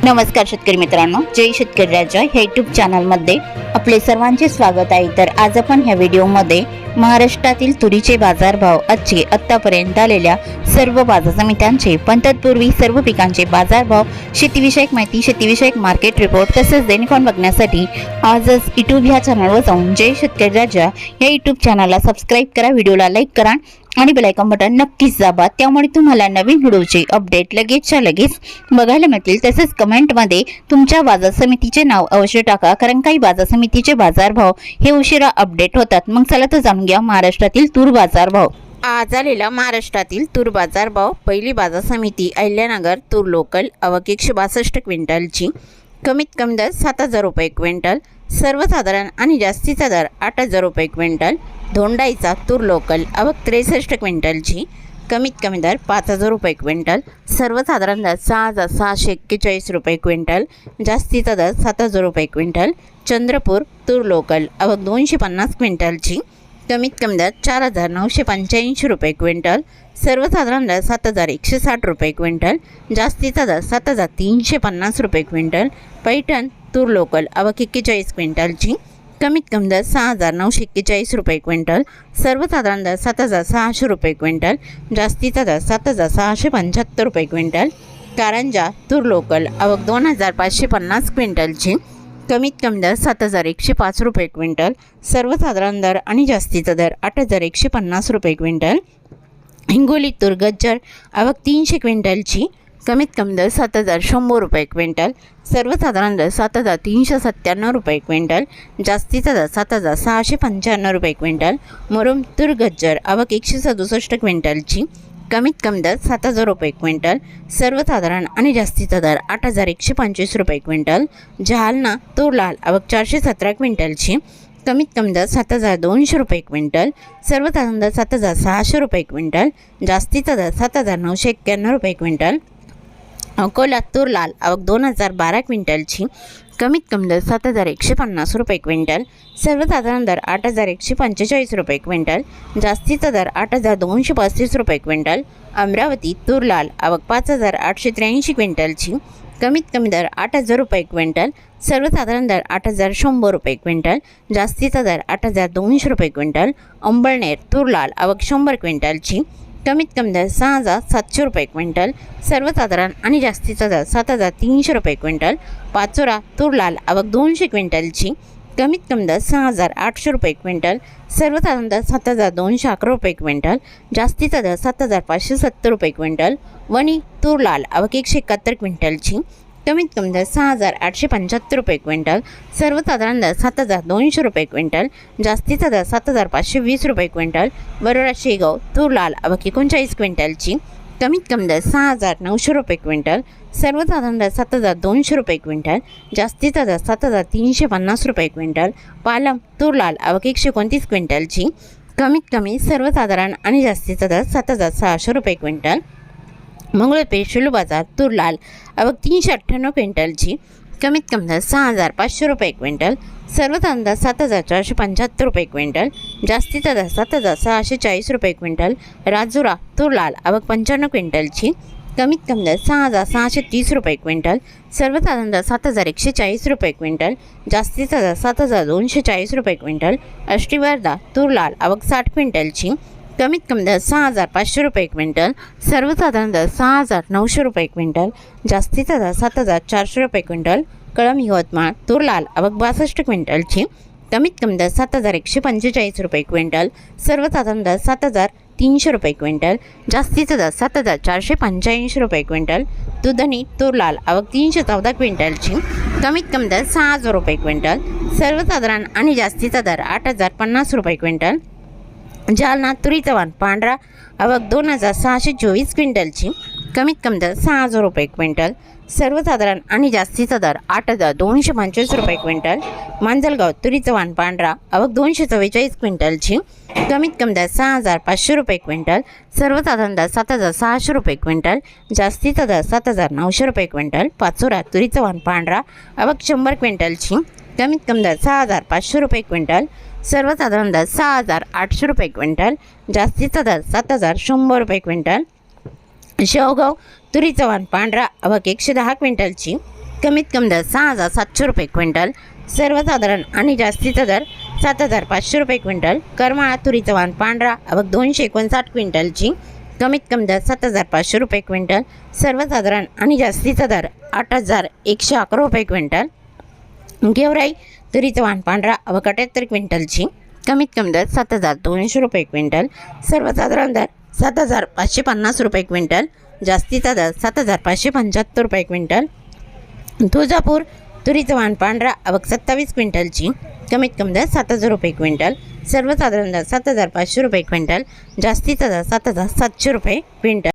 नमस्कार शेतकरी मित्रांनो, जय शेतकरी राजा ह्या यूट्यूब चॅनलमध्ये आपले सर्वांचे स्वागत आहे। तर आज आपण ह्या व्हिडिओमध्ये महाराष्ट्रातील तुरीचे बाजारभाव, आजचे आतापर्यंत आलेल्या सर्व बाजार समित्यांचे, पण तत्पूर्वी सर्व पिकांचे बाजारभाव, शेतीविषयक माहिती, शेतीविषयक मार्केट रिपोर्ट तसेच दैनिक बघण्यासाठी आजच यूट्यूब ह्या चॅनलवर जाऊन जय शेतकरी राजा या यूट्यूब चॅनलला सबस्क्राईब करा, व्हिडिओला लाईक करा आणि बेल आयकॉन बटन नक्कीच दाबा। त्यामुळे तुम्हाला नवीन व्हिडिओचे अपडेट लगेचच्या लगेच बघायला मिळतील। तसेच कमेंटमध्ये तुमच्या बाजार समितीचे नाव अवश्य टाका, कारण काही बाजार समितीचे बाजारभाव हे उशिरा अपडेट होतात। मग चला तर जाणून घ्या महाराष्ट्रातील तूर बाजारभाव। आज आलेला महाराष्ट्रातील तूर बाजारभाव। पहिली बाजार समिती अहिल्यानगर तूर लोकल, आवक 162 क्विंटलची, कमीत कमी दर 7000 रुपये क्विंटल, सर्वसाधारण आणि जास्तीचा दर 8000 रुपये क्विंटल। धोंडाईचा तूर लोकल, आवक 63 क्विंटलची, कमीत कमी दर 5000 रुपये क्विंटल, सर्वसाधारण दर 6641 रुपये क्विंटल, जास्तीचा दर 7000 रुपये क्विंटल। चंद्रपूर तूर लोकल, आवक 250 क्विंटलची, कमीत कमी दर 4985 रुपये क्विंटल, सर्वसाधारण दर 7160 रुपये क्विंटल, जास्तीचा दर 7350 रुपये क्विंटल। पैठण तूर लोकल, आवक 41 क्विंटलची, कमीत कमी दर 6941 रुपये क्विंटल, सर्वसाधारण दर 7600 रुपये क्विंटल, जास्तीचा दर 7675 रुपये क्विंटल। कारंजा तूर लोकल, आवक 2550 क्विंटलची, कमीत कमी दर 7105 रुपये क्विंटल, सर्वसाधारण दर आणि जास्तीचा दर 8150 रुपये क्विंटल। हिंगोली तूर गज्जर, आवक 300 क्विंटलची, कमीत कमी दर 7100 रुपये क्विंटल, सर्वसाधारण दर 7397 रुपये क्विंटल, जास्तीचा दर 7695 रुपये क्विंटल। मुरुम तूर गज्जर, आवक 167 क्विंटलची, कमीत कमी दर 7000 रुपये क्विंटल, सर्वसाधारण आणि जास्तीचा दर 8125 रुपये क्विंटल। जालना तूर लाल, आवक 417 क्विंटलची, कमीत कमी दर 7200 रुपये क्विंटल, सर्वसाधारण दर 7600 रुपये क्विंटल, जास्तीचा दर 7991 रुपये क्विंटल। अकोला तूर लाल, आवक 2012 क्विंटलची, कमीत कमी दर 7150 रुपये क्विंटल, सर्वसाधारण दर 8145 रुपये क्विंटल, जास्तीचा दर 8235 रुपये क्विंटल। अमरावती तूर लाल, आवक 5883 क्विंटलची, कमीत कमी दर 8000 रुपये क्विंटल, सर्वसाधारण दर 8100 रुपये क्विंटल, जास्तीचा दर 8200 रुपये क्विंटल। अंबळनेर तूर लाल, आवक 100 क्विंटलची, कमीत कमी दर 6700 रुपये क्विंटल, सर्वसाधारण आणि जास्तीचा दर 7300 रुपये क्विंटल। पाचोरा तूर लाल, आवक 200 क्विंटलची, कमीत कमी दर 6800 रुपये क्विंटल, सर्वसाधारण दर 7211 रुपये क्विंटल, जास्तीचा दर 7570 रुपये क्विंटल। वणी तूर लाल, आवक 171 क्विंटलची, कमीत कमी दर 6875 रुपये क्विंटल, सर्वसाधारण दर 7200 रुपये क्विंटल, जास्तीचा दर 7520 रुपये क्विंटल। वरोरा शेगाव तूर लाल, आवक 39 क्विंटलची, कमीत कमी दर 6900 रुपये क्विंटल, सर्वसाधारण दर 7200 रुपये क्विंटल, जास्तीचा दर 7350 रुपये क्विंटल। पालम तूर लाल, आवक 129 क्विंटलची, कमीत कमी सर्वसाधारण आणि जास्तीचा दर 7600 रुपये क्विंटल। मंगळपेठ शिलू बाजार तूर लाल, आवक 398 क्विंटलची, कमीत कमी दर 6500 रुपये क्विंटल, सर्वसाधारण दर 7475 रुपये क्विंटल, जास्तीचा दर 7640 रुपये क्विंटल। राजुरा तूर लाल, आवक 55 क्विंटलची, कमीत कमी दर 6630 रुपये क्विंटल, सर्वसाधारण दर 7140 रुपये क्विंटल, जास्तीचा दर 7240 रुपये क्विंटल। अष्टीवर्धा तूर लाल, आवक 60 क्विंटलची, कमीत कमी दर 6500 रुपये क्विंटल, सर्वसाधारण दर 6900 रुपये क्विंटल, जास्तीचा दर 7400 रुपये क्विंटल। कळम यवतमाळ तूर लाल, आवक 62 क्विंटलची, कमीत कमी दर 7145 रुपये क्विंटल, सर्वसाधारण दर 7300 रुपये क्विंटल, जास्तीचा दर 7485 रुपये क्विंटल। दुधनी तूर लाल, आवक 314 क्विंटलची, कमीत कमी दर 6000 रुपये क्विंटल, सर्वसाधारण आणि जास्तीचा दर 8050 रुपये क्विंटल। जालना तुरीचा वाण पांढरा, आवक 2624 क्विंटलची, कमीत कमी दर 6000 रुपये क्विंटल, सर्वसाधारण आणि जास्तीचा दर 8225 रुपये क्विंटल। मांजलगाव तुरीचा वाण पांढरा, आवक 244 क्विंटलची, कमीत कमी दर 6500 रुपये क्विंटल, सर्वसाधारण दर 7600 रुपये क्विंटल, जास्तीचा दर 7900 रुपये क्विंटल। पाचोरा तुरीचा वाण पांढरा, आवक 100 क्विंटलची, कमीत कमी दर 6500 रुपये क्विंटल, सर्वसाधारण दर 6800 रुपये क्विंटल, जास्तीचा दर 7100 रुपये क्विंटल। शेवगाव तुरीचा वाण पांढरा, आवक 110 क्विंटलची, कमीत कमी दर 6,700 रुपये क्विंटल, सर्वसाधारण आणि जास्तीचा दर 7,500 रुपये क्विंटल। करमाळा तुरीचं वाण पांढरा आवक 259 क्विंटलची, कमीत कमी दर 7,500 रुपये क्विंटल, सर्वसाधारण आणि जास्तीचा दर 8,111 रुपये क्विंटल। गेवराई तुरीचं वाण पांढरा आवक 78 क्विंटलची, कमीत कमी दर 7,200 रुपये क्विंटल, सर्वसाधारण दर 7,550 रुपये क्विंटल, जास्तीचा दर 7,575 रुपये क्विंटल। तुळजापूर तुरीचं वाण पांढरा आवक 27 क्विंटलची, कमीत कमी दर 7,000 रुपये क्विंटल, सर्वसाधारण दर 7,500 रुपये क्विंटल, जास्तीचा दर 7,700 रुपये क्विंटल।